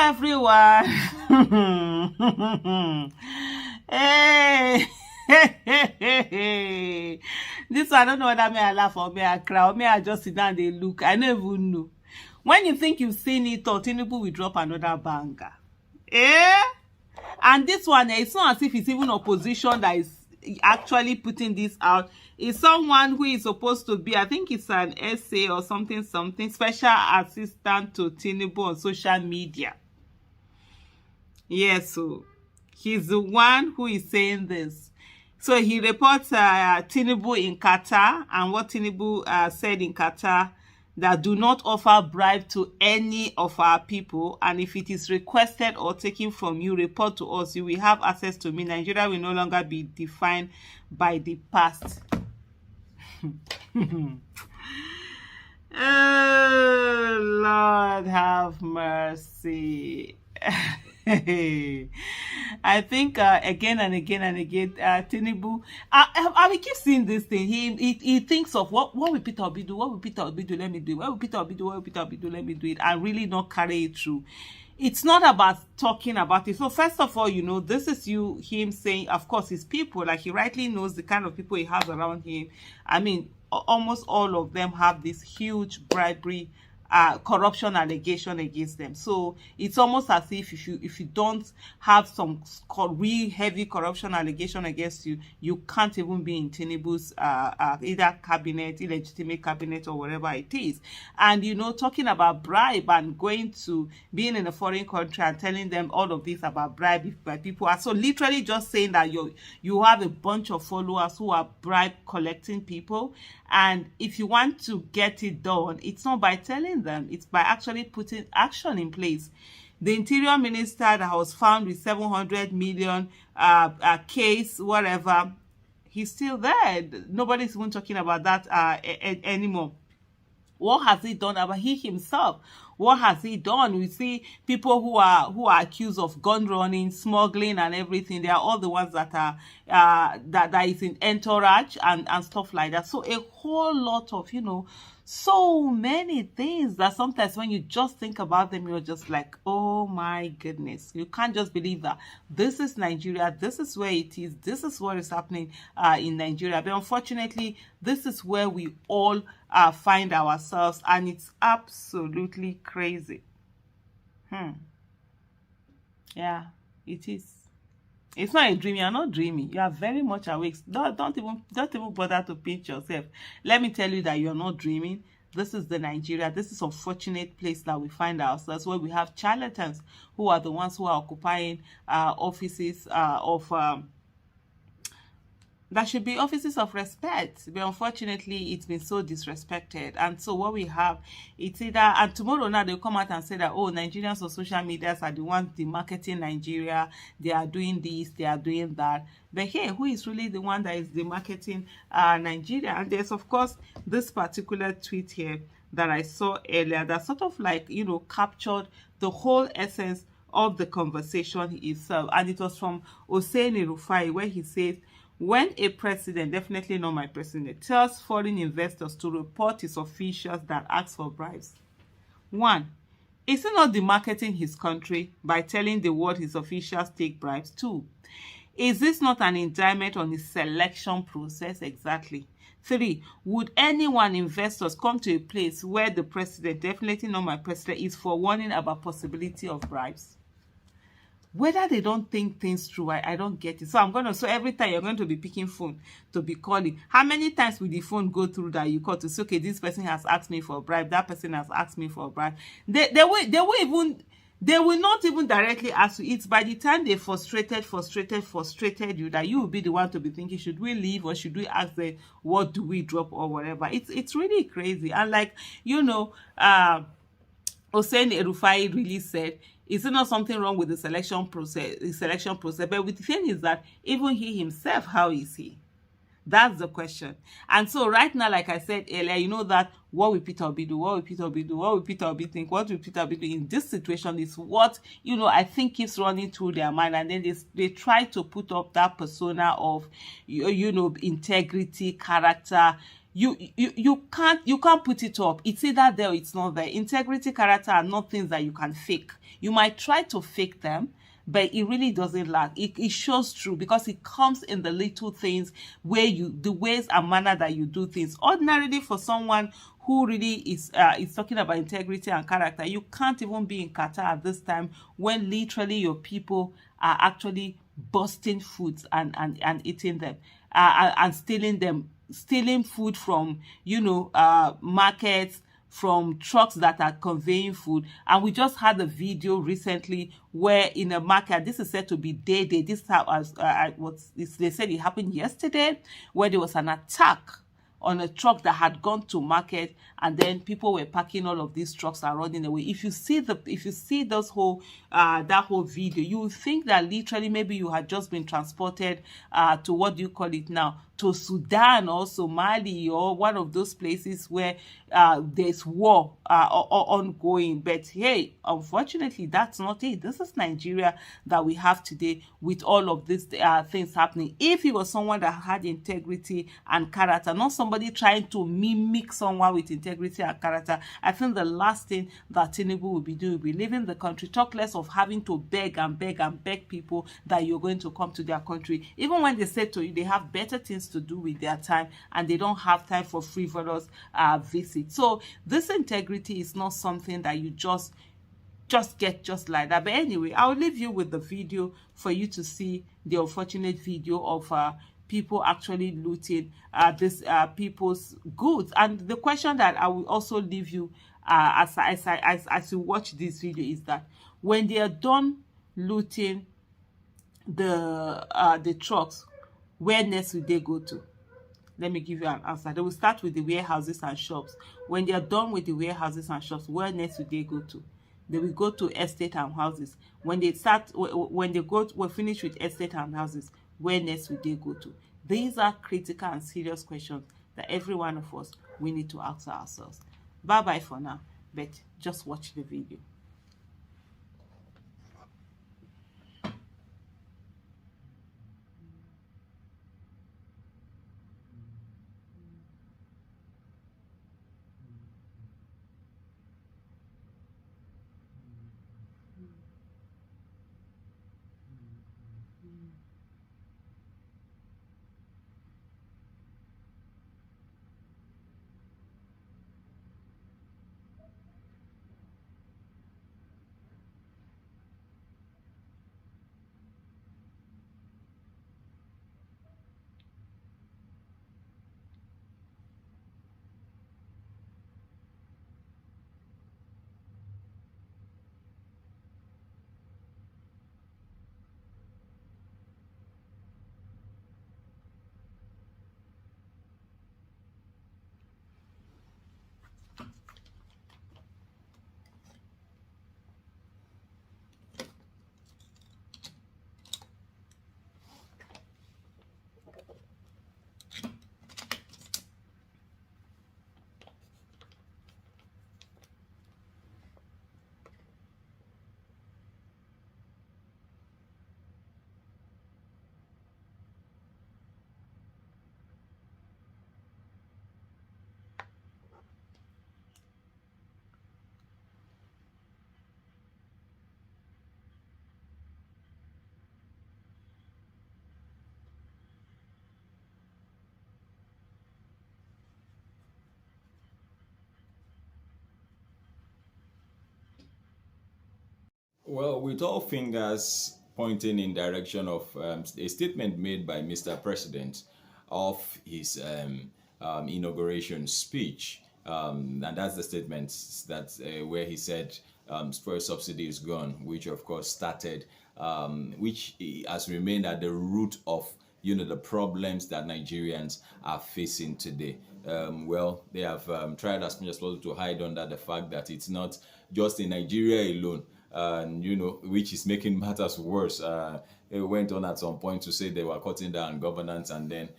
everyone. Hey. This one, I don't know whether may I laugh or may I cry or may I just sit down and they look. I don't even know. When you think you've seen it, or Tinubu will drop another banger. And this one, it's not as if it's even opposition that is actually putting this out. It's someone who is supposed to be, I think it's an essay or something, special assistant to Tinubu on social media. Yes, so he's the one who is saying this. So he reports Tinubu in Qatar, and what Tinubu said in Qatar, that do not offer bribe to any of our people, and if it is requested or taken from you, report to us. You will have access to me. Nigeria will no longer be defined by the past. Oh, Lord have mercy. I think again and again, Tinubu, I will keep seeing this thing. He thinks of what will Peter Obi do? What will Peter Obi do? Let me do it. What will Peter Obi do? What will Peter Obi do? Let me do it. And really not carry it through. It's not about talking about it. So first of all, you know, this is him saying, of course, his people, like he rightly knows the kind of people he has around him. I mean, almost all of them have this huge bribery corruption allegation against them. So it's almost as if you don't have some real heavy corruption allegation against you, you can't even be in Tinubu's either cabinet, illegitimate cabinet, or whatever it is. And you know, talking about bribe and going to being in a foreign country and telling them all of this about bribe by people are so literally just saying that you have a bunch of followers who are bribe collecting people. And if you want to get it done, it's not by telling them, it's by actually putting action in place. The interior minister that was found with 700 million case, whatever, he's still there. Nobody's even talking about that anymore. What has he done about he himself? What has he done? We see people who are accused of gun running, smuggling, and everything. They are all the ones that are that is in entourage and stuff like that. So a whole lot of, you know, so many things that sometimes when you just think about them, you're just like, oh my goodness, you can't just believe that this is Nigeria, this is where it is, this is what is happening in Nigeria. But unfortunately, this is where we all find ourselves, and it's absolutely crazy. Yeah, it is. It's not a dream. You're not dreaming. You are very much awake. Don't even bother to pinch yourself. Let me tell you that you're not dreaming. This is the Nigeria. This is an unfortunate place that we find ourselves, where we have charlatans who are the ones who are occupying offices that should be offices of respect. But unfortunately, it's been so disrespected. And so what we have, it's either, and tomorrow now they'll come out and say that, oh, Nigerians on social media are the ones demarketing Nigeria. They are doing this, they are doing that. But hey, who is really the one that is demarketing Nigeria? And there's, of course, this particular tweet here that I saw earlier that sort of like, you know, captured the whole essence of the conversation itself. And it was from Hussein Rufai, where he says, when a president, definitely not my president, tells foreign investors to report his officials that ask for bribes, one, is he not demarketing his country by telling the world his officials take bribes? Two, is this not an indictment on his selection process? Exactly. Three, would investors come to a place where the president, definitely not my president, is forewarning about possibility of bribes? Whether they don't think things through, I don't get it. So every time you're going to be picking phone to be calling, how many times will the phone go through that you call to say, okay, this person has asked me for a bribe, that person has asked me for a bribe? They will not even directly ask you. It's by the time they frustrated you that you will be the one to be thinking, should we leave or should we ask them, what do we drop or whatever? It's really crazy. And like, you know, Hussein Rufai really said, is there not something wrong with the selection process? But the thing is that even he himself, how is he? That's the question. And so right now, like I said earlier, you know that what will Peter Obi do? What will Peter Obi do? What will Peter Obi think? What will Peter Obi do in this situation is what, you know, I think keeps running through their mind. And then they try to put up that persona of, you know, integrity, character. you can't put it up. It's either there or it's not there. Integrity, character are not things that you can fake. You might try to fake them, but it really doesn't lack. It shows through because it comes in the little things where the ways and manner that you do things. Ordinarily, for someone who really is talking about integrity and character, you can't even be in Qatar at this time when literally your people are actually busting foods and eating them, and stealing food from markets, from trucks that are conveying food. And we just had a video recently where in a market, this is said to be day. This they said it happened yesterday, where there was an attack on a truck that had gone to market, and then people were parking all of these trucks and running away. If you see those whole that whole video, you will think that literally maybe you had just been transported to, what do you call it now, to Sudan or Somali or one of those places where there's war ongoing. But hey, unfortunately, that's not it. This is Nigeria that we have today with all of these things happening. If he was someone that had integrity and character, not somebody trying to mimic someone with integrity and character, I think the last thing that Tinubu will be doing will be leaving the country. Talk less of having to beg and beg and beg people that you're going to come to their country. Even when they say to you they have better things to do with their time and they don't have time for frivolous visits. So this integrity is not something that you just get just like that. But anyway, I'll leave you with the video for you to see the unfortunate video of people actually looting this people's goods. And the question that I will also leave you as you watch this video is that when they are done looting the trucks, where next will they go to? Let me give you an answer. They will start with the warehouses and shops. When they are done with the warehouses and shops, where next will they go to? They will go to estate and houses. When they finish with estate and houses, where next will they go to? These are critical and serious questions that every one of us, we need to ask ourselves. Bye bye for now, but just watch the video. Well, with all fingers pointing in direction of a statement made by Mr. President of his inauguration speech, and that's the statement that where he said fuel subsidy is gone, which of course started, which has remained at the root of the problems that Nigerians are facing today. Well, they have tried as much as possible to hide under the fact that it's not just in Nigeria alone, which is making matters worse. It went on at some point to say they were cutting down governance, and then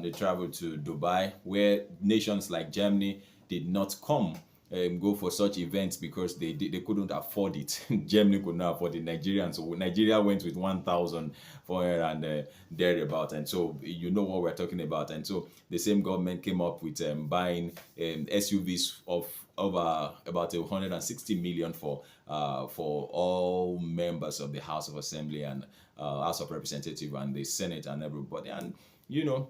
they traveled to Dubai, where nations like Germany did not come go for such events because they couldn't afford it. Germany could not afford it. Nigerians, so Nigeria went with 1,400 and thereabout, and so you know what we're talking about. And so the same government came up with buying SUVs of over about 160 million for all members of the House of Assembly and House of Representative and the Senate and everybody. And you know,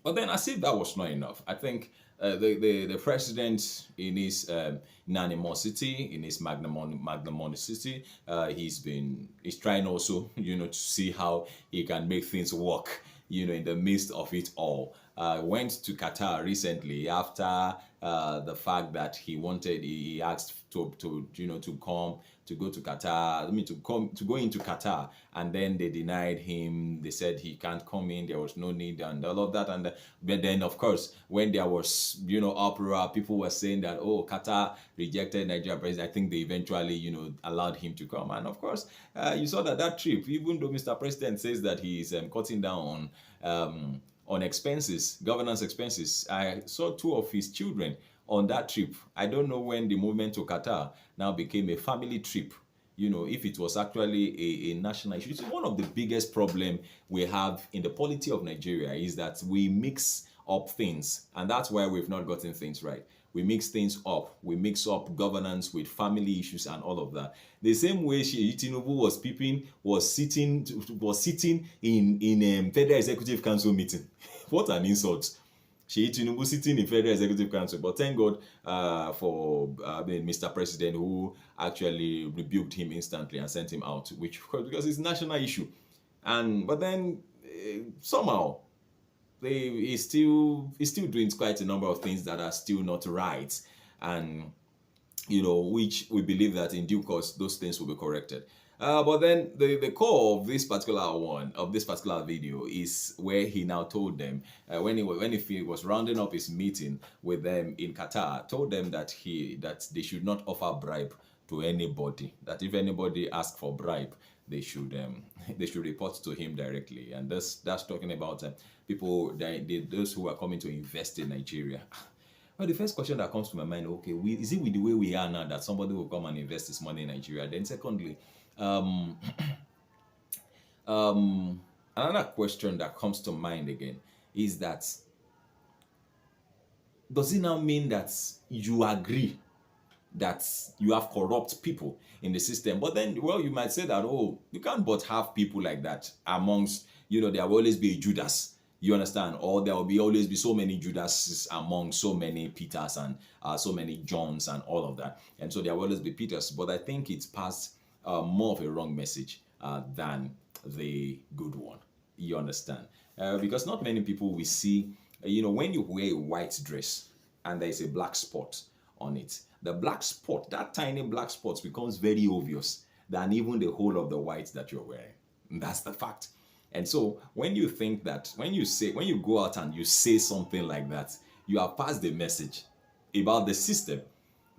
but then, as if that was not enough, I think the president, in his magnanimosity, in his magnanimosity, he's trying also, to see how he can make things work, in the midst of it all. Went to Qatar recently after the fact that he asked to come to go to Qatar. I mean, to go into Qatar, and then they denied him. They said he can't come in. There was no need and all of that. And but then, of course, when there was uproar, people were saying that, oh, Qatar rejected Nigeria president. I think they eventually allowed him to come. And of course, you saw that trip. Even though Mr. President says that he is cutting down on expenses, governance expenses, I saw two of his children on that trip. I don't know when the movement to Qatar now became a family trip. If it was actually a national issue. It's one of the biggest problem we have in the polity of Nigeria is that we mix up things, and that's why we've not gotten things right. We mix things up. We mix up governance with family issues and all of that. The same way Tinubu was sitting in Federal Executive Council meeting. What an insult! Tinubu sitting in Federal Executive Council, but thank God for Mr. President, who actually rebuked him instantly and sent him out, because it's a national issue. But then somehow he's still doing quite a number of things that are still not right, and which we believe that in due course those things will be corrected. But then the core of this particular video is where he now told them when he was rounding up his meeting with them in Qatar, told them that they should not offer bribe to anybody. That if anybody asks for bribe, they should report to him directly. And that's talking about people those who are coming to invest in Nigeria. Well, the first question that comes to my mind, okay, is it with the way we are now that somebody will come and invest his money in Nigeria? Then secondly, another question that comes to mind again is that, does it now mean that you agree that you have corrupt people in the system? But then, well, you might say that, oh, you can't but have people like that amongst, there will always be a Judas. You understand? Or there will always be so many Judases among so many Peters and so many Johns and all of that. And so there will always be Peters. But I think it's passed more of a wrong message than the good one. You understand? Because not many people we see, when you wear a white dress and there is a black spot on it, the black spot, that tiny black spot, becomes very obvious than even the whole of the white that you're wearing. And that's the fact. And so when you think that, when you go out and you say something like that, you have passed the message about the system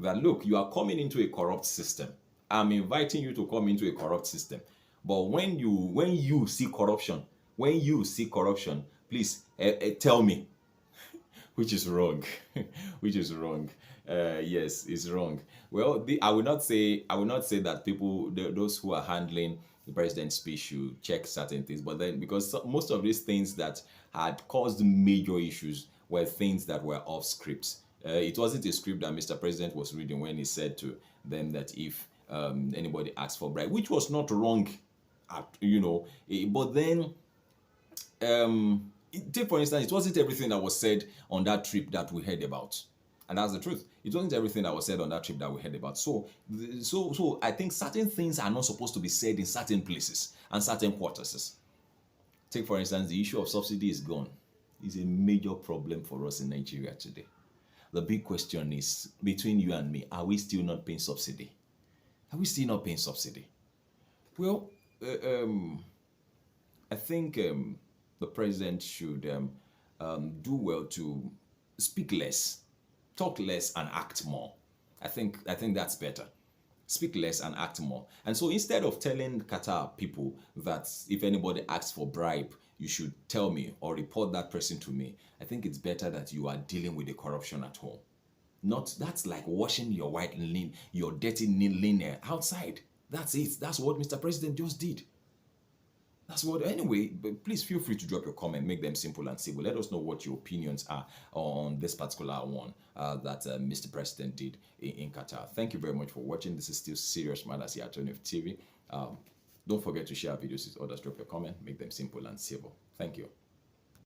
that, look, you are coming into a corrupt system. I'm inviting you to come into a corrupt system. But when you see corruption, please tell me, which is wrong. Which is wrong. Yes, it's wrong. Well, I will not say that people, those who are handling the president's speech, should check certain things, but then, because most of these things that had caused major issues were things that were off script. It wasn't a script that Mr. President was reading when he said to them that if anybody asks for bribe, which was not wrong, but then take for instance, it wasn't everything that was said on that trip that we heard about. And that's the truth. It wasn't everything that was said on that trip that we heard about. So I think certain things are not supposed to be said in certain places and certain quarters. Take, for instance, the issue of subsidy is gone. It's a major problem for us in Nigeria today. The big question is, between you and me, are we still not paying subsidy? Are we still not paying subsidy? Well, I think the president should do well to speak less, talk less, and act more. I think that's better. Speak less and act more. And so instead of telling Qatar people that if anybody asks for bribe, you should tell me or report that person to me, I think it's better that you are dealing with the corruption at home. Not that's like washing your your dirty linen outside. That's it. That's what Mr. President just did. That's what, anyway, but please feel free to drop your comment, make them simple and civil. Let us know what your opinions are on this particular one that Mr. President did in Qatar. Thank you very much for watching. This is still Serious Matters here at Tonif TV. Don't forget to share our videos with others. Drop your comment, make them simple and civil. Thank you.